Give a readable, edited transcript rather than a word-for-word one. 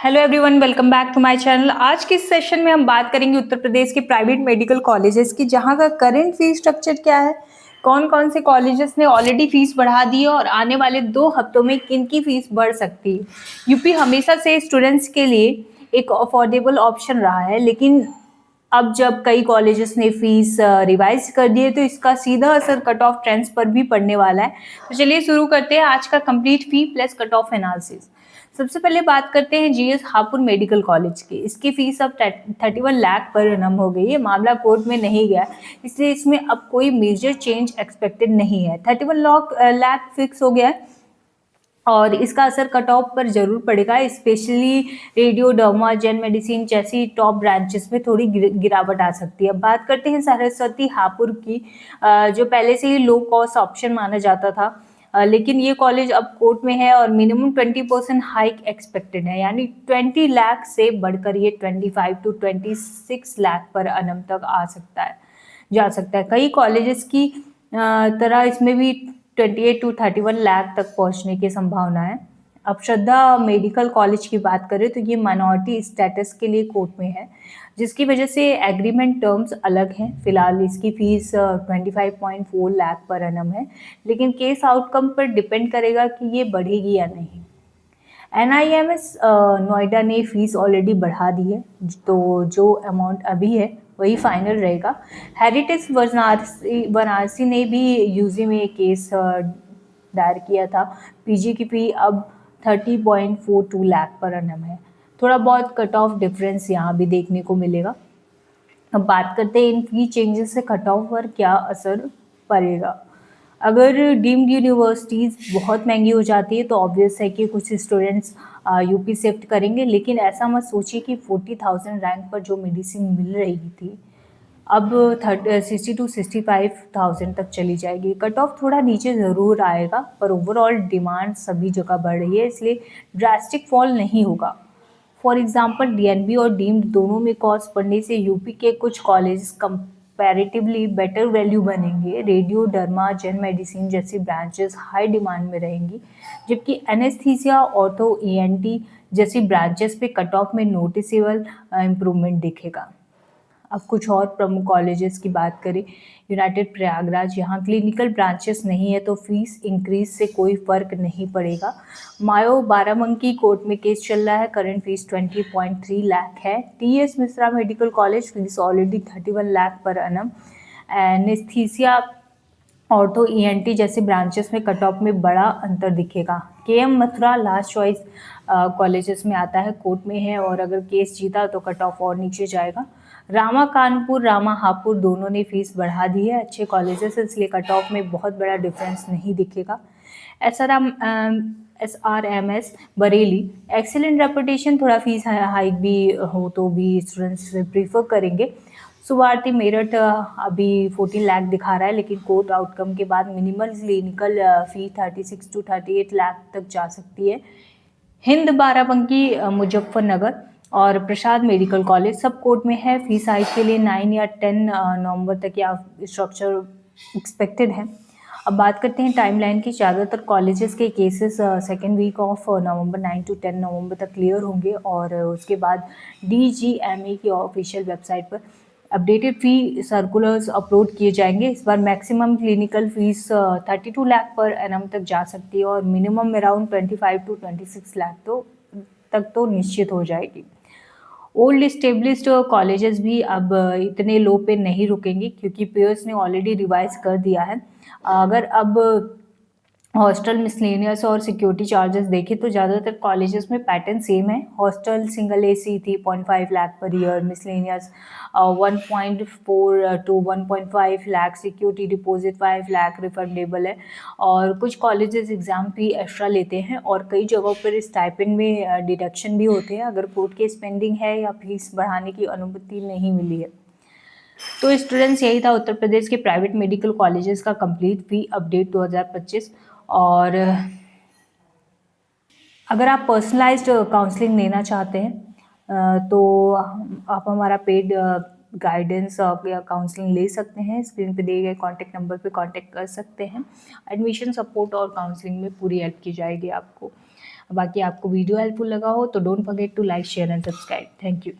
Hello everyone, welcome back to my channel. आज के इस सेशन में हम बात करेंगे उत्तर प्रदेश के प्राइवेट मेडिकल कॉलेजेस की, जहां का करंट फीस स्ट्रक्चर क्या है, कौन कौन से कॉलेजेस ने ऑलरेडी फीस बढ़ा दी है और आने वाले 2 हफ्तों में किन की फीस बढ़ सकती है। यूपी हमेशा से स्टूडेंट्स के लिए एक अफोर्डेबल ऑप्शन रहा है, लेकिन अब जब कई कॉलेजेस ने फीस रिवाइज कर दी है तो इसका सीधा असर कट ऑफ ट्रेंड्स पर भी पड़ने वाला है। तो चलिए शुरू करते हैं आज का कंप्लीट फी प्लस कट ऑफ एनालिसिस। सबसे पहले बात करते हैं जीएस हापुड़ मेडिकल कॉलेज की। इसकी फीस अब 31 लाख पर एनम हो गई है। मामला कोर्ट में नहीं गया, इसलिए इसमें अब कोई मेजर चेंज एक्सपेक्टेड नहीं है। 31 लाख फिक्स हो गया है और इसका असर कट ऑफ पर जरूर पड़ेगा, स्पेशली रेडियो डर्मा जेन मेडिसिन जैसी टॉप ब्रांचेस में थोड़ी गिरावट आ सकती है। अब बात करते हैं सरस्वती हापुड़ की, जो पहले से ही लो कॉस्ट ऑप्शन माना जाता था, लेकिन ये कॉलेज अब कोर्ट में है और मिनिमम 20% हाइक एक्सपेक्टेड है, यानी 20 लाख से बढ़कर ये 25 to 26 लाख पर अनम तक जा सकता है। कई कॉलेजेस की तरह इसमें भी 28 to 31 लाख तक पहुंचने की संभावना है। अब श्रद्धा मेडिकल कॉलेज की बात करें तो ये माइनॉरिटी स्टेटस के लिए कोर्ट में है, जिसकी वजह से एग्रीमेंट टर्म्स अलग हैं। फिलहाल इसकी फीस 25.4 लाख पर एनम है, लेकिन केस आउटकम पर डिपेंड करेगा कि ये बढ़ेगी या नहीं। एनआईएमएस नोएडा ने फीस ऑलरेडी बढ़ा दी है, तो जो अमाउंट अभी है वही फाइनल रहेगा। हेरिटेज वाराणसी ने भी यूजी में केस दायर किया था। पीजी की फी अब 30.42 लाख पर एनम है। थोड़ा बहुत कट ऑफ डिफरेंस यहाँ भी देखने को मिलेगा। अब बात करते हैं इन फी चेंजेस से कट ऑफ पर क्या असर पड़ेगा। अगर डीम्ड यूनिवर्सिटीज़ बहुत महंगी हो जाती है तो ऑब्वियस है कि कुछ स्टूडेंट्स यूपी शिफ्ट करेंगे, लेकिन ऐसा मत सोचिए कि 40,000 रैंक पर जो मेडिसिन मिल रही थी अब 60 to 65,000 तक चली जाएगी। कट ऑफ थोड़ा नीचे ज़रूर आएगा, पर ओवरऑल डिमांड सभी जगह बढ़ रही है, इसलिए ड्रास्टिक फॉल नहीं होगा। फॉर एग्जाम्पल डीएनबी और डीम्ड दोनों में कॉस्ट बढ़ने से यूपी के कुछ कॉलेज कंपैरेटिवली बेटर वैल्यू बनेंगे। रेडियो डर्मा जेन मेडिसिन जैसी ब्रांचेस हाई डिमांड में रहेंगी, जबकि एनेस्थीसिया ऑर्थो ईएनटी जैसी ब्रांचेस पे कट ऑफ में नोटिसेबल इम्प्रूवमेंट दिखेगा। अब कुछ और प्रमुख कॉलेजेस की बात करें, यूनाइटेड प्रयागराज, यहाँ क्लिनिकल ब्रांचेस नहीं है तो फीस इंक्रीज से कोई फर्क नहीं पड़ेगा। मायो बाराबंकी कोर्ट में केस चल रहा है, करंट फीस 20.3 लाख है। TS Mishra medical college fees already 31 lakh पर एनम। एनेस्थीसिया ऑर्थो ईएनटी जैसे ब्रांचेस में कट ऑफ में बड़ा अंतर दिखेगा। KM Mathura last choice colleges में आता है, कोर्ट में है, और अगर केस जीता तो कट ऑफ और नीचे जाएगा। रामा कानपुर, रामा हापुड़ दोनों ने फीस बढ़ा दी है, अच्छे कॉलेजेस है, इसलिए कट ऑफ में बहुत बड़ा डिफरेंस नहीं दिखेगा। एसआरएमएस बरेली एक्सीलेंट रेपुटेशन, थोड़ा फीस हाइक भी हो तो भी स्टूडेंट्स प्रीफर करेंगे। सुवार्थी मेरठ अभी 14 लाख दिखा रहा है, लेकिन कोर्ट आउटकम के बाद minimal clinical fee 36 to 38 lakh तक जा सकती है। हिंद बाराबंकी मुजफ्फरनगर और प्रसाद मेडिकल कॉलेज सब कोर्ट में है। फीस हाइक के लिए 9 या 10 नवंबर तक या स्ट्रक्चर एक्सपेक्टेड है। अब बात करते हैं टाइमलाइन की। ज़्यादातर कॉलेजेस के cases second week of November 9 to 10 नवंबर तक क्लियर होंगे और उसके बाद डीजीएमई की ऑफिशियल वेबसाइट पर अपडेटेड फी सर्कुलर्स अपलोड किए जाएंगे। इस बार मैक्सिमम क्लिनिकल फीस 32 लाख पर एनम तक जा सकती है और मिनिमम अराउंड 25 to 26 लाख तक तो निश्चित हो जाएगी। ओल्ड स्टेब्लिश्ड कॉलेजेस भी अब इतने लो पे नहीं रुकेंगे, क्योंकि पेयर्स ने ऑलरेडी रिवाइज कर दिया है। अगर अब हॉस्टल मिसलेनियस और सिक्योरिटी चार्जेस देखें तो ज़्यादातर कॉलेजेस में पैटर्न सेम है। Hostel single AC 3.5 lakh per year, miscellaneous 1.4 to 1.5 lakh, security deposit 5 lakh refundable है। और कुछ कॉलेजेस एग्जाम फी एक्स्ट्रा लेते हैं और कई जगहों पर स्टाइपेंड में डिडक्शन भी होते हैं अगर कोर्ट के स्पेंडिंग है या फीस बढ़ाने की अनुमति नहीं मिली है। तो स्टूडेंट्स, यही था उत्तर प्रदेश के प्राइवेट मेडिकल कॉलेजेस का कंप्लीट फी अपडेट 2025। और अगर आप पर्सनलाइज्ड काउंसलिंग लेना चाहते हैं तो आप हमारा पेड गाइडेंस या काउंसलिंग ले सकते हैं। स्क्रीन पे दिए गए कॉन्टैक्ट नंबर पे कांटेक्ट कर सकते हैं। एडमिशन सपोर्ट और काउंसलिंग में पूरी हेल्प की जाएगी आपको। बाकी आपको वीडियो हेल्पफुल लगा हो तो don't forget to like share and subscribe. Thank you.